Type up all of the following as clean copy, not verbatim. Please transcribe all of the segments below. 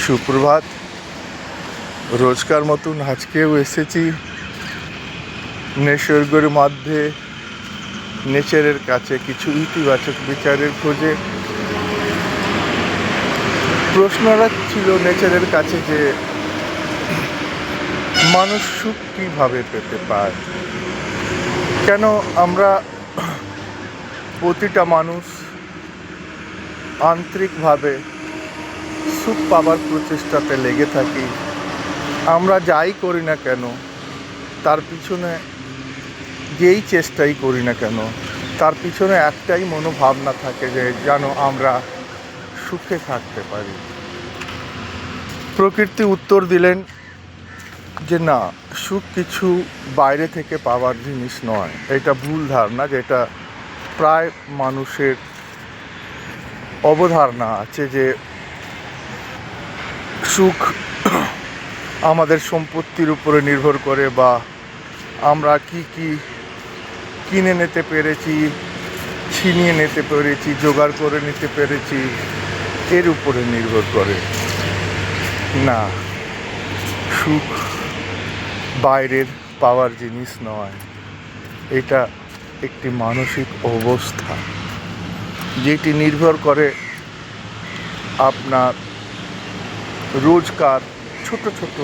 সুপ্রভাত। রোজকার মতন আজকেও এসেছি নিসর্গের মধ্যে, নেচারের কাছে কিছু ইতিবাচক বিচারের খোঁজে। প্রশ্নটা ছিল নেচারের কাছে যে মানুষ সুখ কীভাবে পেতে পায়, কেন আমরা প্রতিটা মানুষ আন্তরিকভাবে সুখ পাবার প্রচেষ্টাতে লেগে থাকি। আমরা যাই করি না কেন, তার পিছনে যেই চেষ্টাই করি না কেন, তার পিছনে একটাই মনোভাবনা থাকে যে যেন আমরা সুখে থাকতে পারি। প্রকৃতি উত্তর দিলেন যে না, সুখ কিছু বাইরে থেকে পাওয়ার জিনিস নয়। এটা ভুল ধারণা, যেটা প্রায় মানুষের অবধারণা আছে যে সুখ আমাদের সম্পত্তির উপরে নির্ভর করে, বা আমরা কি কিনে নিতে পেরেছি, ছিনিয়ে নিতে পেরেছি, জোগাড় করে নিতে পেরেছি, এর উপরে নির্ভর করে। না, সুখ বাইরের পাওয়ার জিনিস নয়। এটা একটি মানসিক অবস্থা যেটি নির্ভর করে আপনার রোজকার ছোট ছোট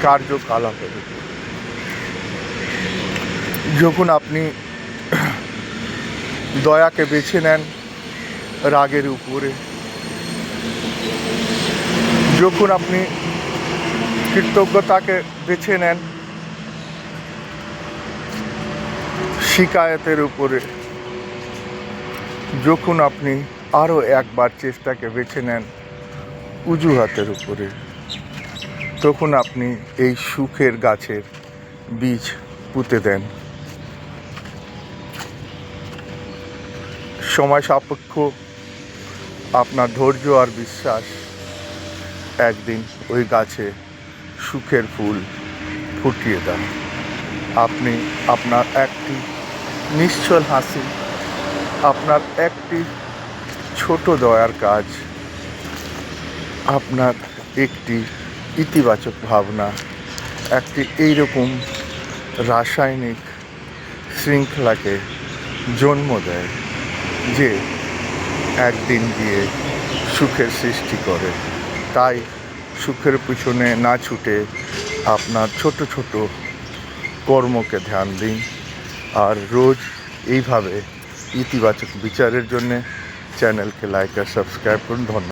কার্যকলাপের উপর। যখন আপনি দয়াকে বেছে নেন রাগের উপরে, যখন আপনি কৃতজ্ঞতাকে বেছে নেন শিকায়তের উপরে, যখন আপনি আরও একবার চেষ্টাকে বেছে নেন অজুহাতের উপরে, তখন আপনি এই সুখের গাছের বীজ পুঁতে দেন। সময় সাপেক্ষ আপনার ধৈর্য আর বিশ্বাস একদিন ওই গাছে সুখের ফুল ফুটিয়ে দেন। আপনি আপনার একটি নিশ্চল হাসি, আপনার একটি ছোট দয়ার কাজ, আপনার একটি ইতিবাচক ভাবনা একটি এইরকম রাসায়নিক শৃঙ্খলাকে জন্ম দেয় যে একদিন গিয়ে সুখের সৃষ্টি করে। তাই সুখের পিছনে না ছুটে আপনার ছোট ছোট কর্মকে ধ্যান দিন, আর রোজ এইভাবে ইতিবাচক বিচারের জন্যে চ্যানেলকে লাইক আর সাবস্ক্রাইব করুন। ধন্যবাদ।